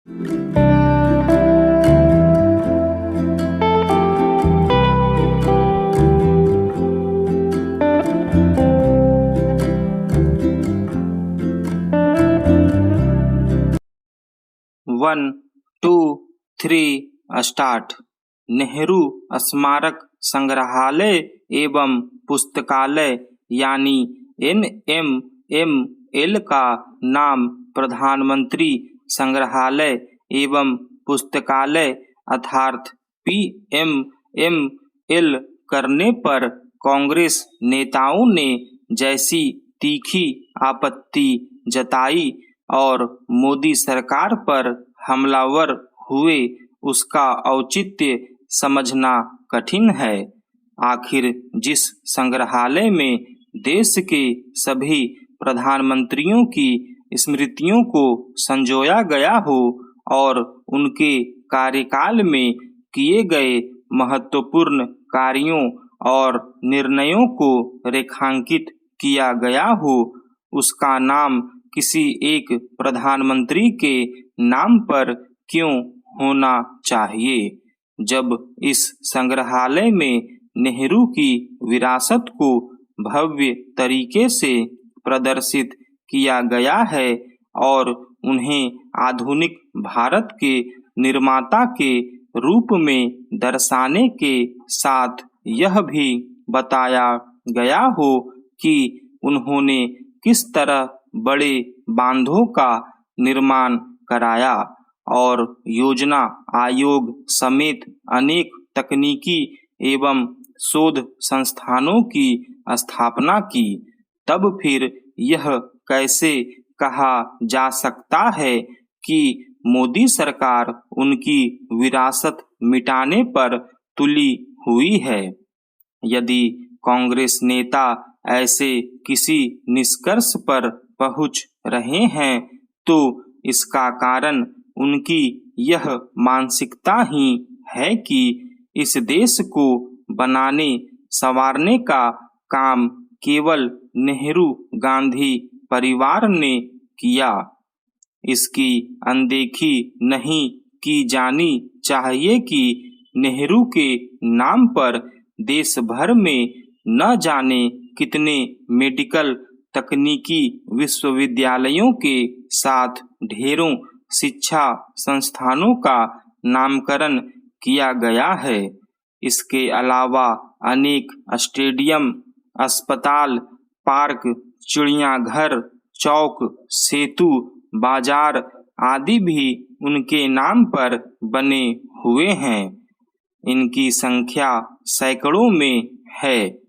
One two three start. Nehru स्मारक संग्रहालय एवं पुस्तकालय यानी NMML का नाम प्रधानमंत्री संग्रहालय एवं पुस्तकालय अर्थात PMML करने पर कांग्रेस नेताओं ने जैसी तीखी आपत्ति जताई और मोदी सरकार पर हमलावर हुए, उसका औचित्य समझना कठिन है। आखिर जिस संग्रहालय में देश के सभी प्रधानमंत्रियों की स्मृतियों को संजोया गया हो और उनके कार्यकाल में किए गए महत्वपूर्ण कार्यों और निर्णयों को रेखांकित किया गया हो, उसका नाम किसी एक प्रधानमंत्री के नाम पर क्यों होना चाहिए? जब इस संग्रहालय में नेहरू की विरासत को भव्य तरीके से प्रदर्शित किया गया है और उन्हें आधुनिक भारत के निर्माता के रूप में दर्शाने के साथ यह भी बताया गया हो कि उन्होंने किस तरह बड़े बांधों का निर्माण कराया और योजना आयोग समेत अनेक तकनीकी एवं शोध संस्थानों की स्थापना की, तब फिर यह कैसे कहा जा सकता है कि मोदी सरकार उनकी विरासत मिटाने पर तुली हुई है? यदि कांग्रेस नेता ऐसे किसी निष्कर्ष पर पहुंच रहे हैं तो इसका कारण उनकी यह मानसिकता ही है कि इस देश को बनाने संवारने का काम केवल नेहरू गांधी परिवार ने किया। इसकी अनदेखी नहीं की जानी चाहिए कि नेहरू के नाम पर देश भर में न जाने कितने मेडिकल तकनीकी विश्वविद्यालयों के साथ ढेरों शिक्षा संस्थानों का नामकरण किया गया है। इसके अलावा अनेक स्टेडियम, अस्पताल, पार्क, चिड़ियाघर, चौक, सेतु, बाजार आदि भी उनके नाम पर बने हुए हैं। इनकी संख्या सैकड़ों में है।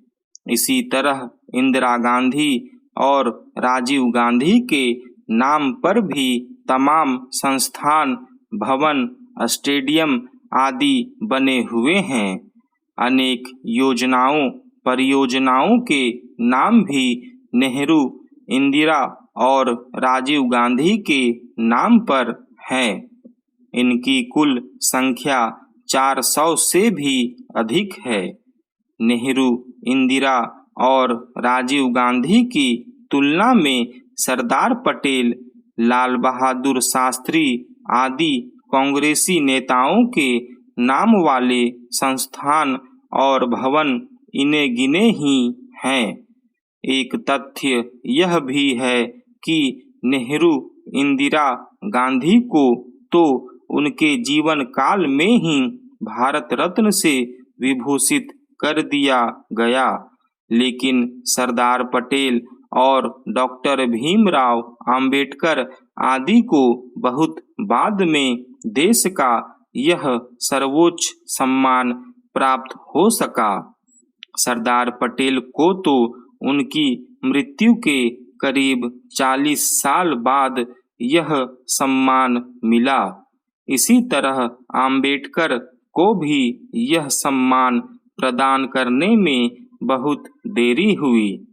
इसी तरह इंदिरा गांधी और राजीव गांधी के नाम पर भी तमाम संस्थान, भवन, स्टेडियम आदि बने हुए हैं। अनेक योजनाओं, परियोजनाओं के नाम भी नेहरू, इंदिरा और राजीव गांधी के नाम पर हैं। इनकी कुल संख्या 400 से भी अधिक है। नेहरू, इंदिरा और राजीव गांधी की तुलना में सरदार पटेल, लाल बहादुर शास्त्री आदि कांग्रेसी नेताओं के नाम वाले संस्थान और भवन इने गिने ही हैं। एक तथ्य यह भी है कि नेहरू, इंदिरा गांधी को तो उनके जीवन काल में ही भारत रत्न से विभूषित कर दिया गया, लेकिन सरदार पटेल और डॉक्टर भीमराव अंबेडकर आदि को बहुत बाद में देश का यह सर्वोच्च सम्मान प्राप्त हो सका। सरदार पटेल को तो उनकी मृत्यु के करीब 40 साल बाद यह सम्मान मिला। इसी तरह अंबेडकर को भी यह सम्मान प्रदान करने में बहुत देरी हुई।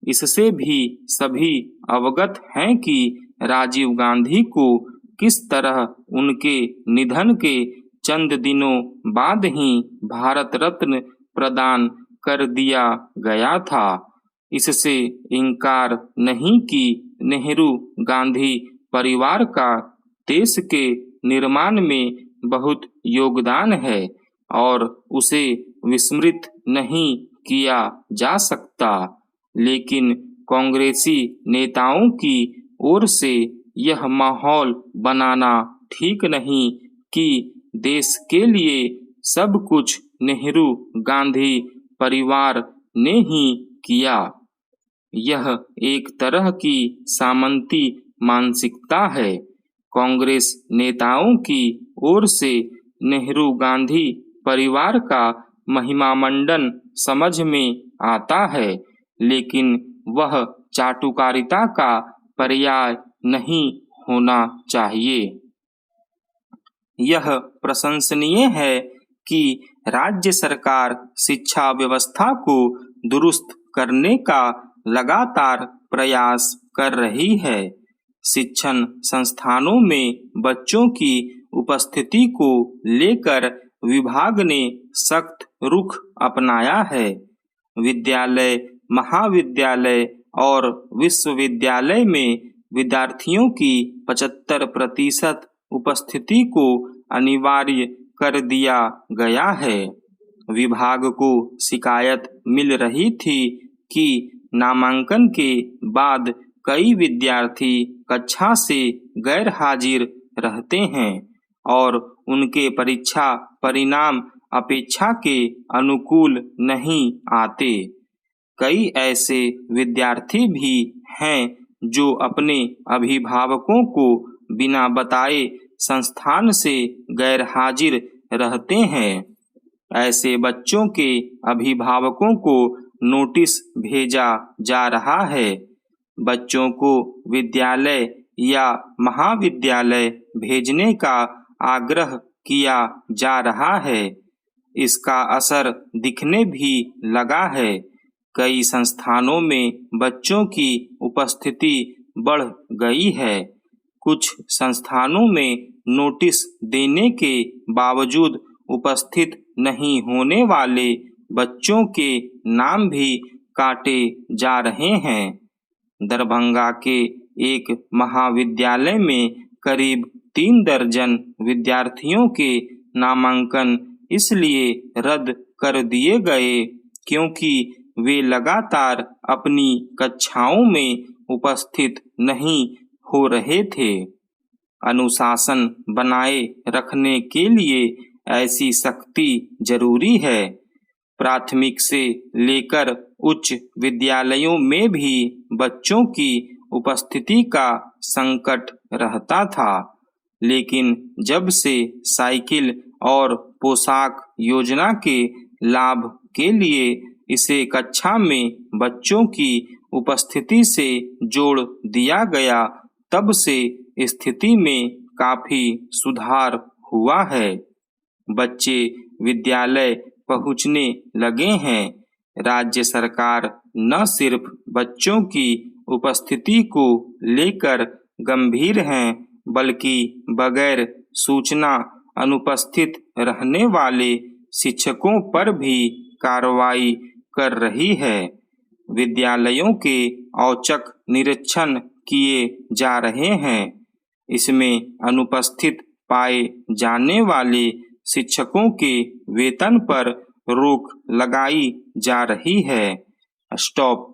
इससे भी सभी अवगत हैं कि राजीव गांधी को किस तरह उनके निधन के चंद दिनों बाद ही भारत रत्न प्रदान कर दिया गया था। इससे इनकार नहीं कि नेहरू गांधी परिवार का देश के निर्माण में बहुत योगदान है और उसे विस्मृत नहीं किया जा सकता। लेकिन कांग्रेसी नेताओं की ओर से यह माहौल बनाना ठीक नहीं कि देश के लिए सब कुछ नेहरू गांधी परिवार ने ही किया। यह एक तरह की सामंती मानसिकता है। कांग्रेस नेताओं की ओर से नेहरू गांधी परिवार का महिमामंडन समझ में आता है, लेकिन वह चाटुकारिता का पर्याय नहीं होना चाहिए। यह प्रशंसनीय है कि राज्य सरकार शिक्षा व्यवस्था को दुरुस्त करने का लगातार प्रयास कर रही है। शिक्षण संस्थानों में बच्चों की उपस्थिति को लेकर विभाग ने सख्त रुख अपनाया है। विद्यालय, महाविद्यालय और विश्वविद्यालय में विद्यार्थियों की 75% उपस्थिति को अनिवार्य कर दिया गया है। विभाग को शिकायत मिल रही थी कि नामांकन के बाद कई विद्यार्थी कक्षा से गैर हाजिर रहते हैं और उनके परीक्षा परिणाम अपेक्षा के अनुकूल नहीं आते। कई ऐसे विद्यार्थी भी हैं जो अपने अभिभावकों को बिना बताए संस्थान से गैर हाजिर रहते हैं। ऐसे बच्चों के अभिभावकों को नोटिस भेजा जा रहा है। बच्चों को विद्यालय या महाविद्यालय भेजने का आग्रह किया जा रहा है। इसका असर दिखने भी लगा है। कई संस्थानों में बच्चों की उपस्थिति बढ़ गई है। कुछ संस्थानों में नोटिस देने के बावजूद उपस्थित नहीं होने वाले बच्चों के नाम भी काटे जा रहे हैं। दरभंगा के एक महाविद्यालय में करीब 3 दर्जन विद्यार्थियों के नामांकन इसलिए रद्द कर दिए गए क्योंकि वे लगातार अपनी कक्षाओं में उपस्थित नहीं हो रहे थे। अनुशासन बनाए रखने के लिए ऐसी सख्ती जरूरी है। प्राथमिक से लेकर उच्च विद्यालयों में भी बच्चों की उपस्थिति का संकट रहता था, लेकिन जब से साइकिल और पोशाक योजना के लाभ के लिए इसे कक्षा में बच्चों की उपस्थिति से जोड़ दिया गया, तब से स्थिति में काफी सुधार हुआ है। बच्चे विद्यालय पहुंचने लगे हैं। राज्य सरकार न सिर्फ बच्चों की उपस्थिति को लेकर गंभीर है, बल्कि बगैर सूचना अनुपस्थित रहने वाले शिक्षकों पर भी कार्रवाई कर रही है। विद्यालयों के औचक निरीक्षण किए जा रहे हैं। इसमें अनुपस्थित पाए जाने वाले शिक्षकों के वेतन पर रोक लगाई जा रही है। स्टॉप।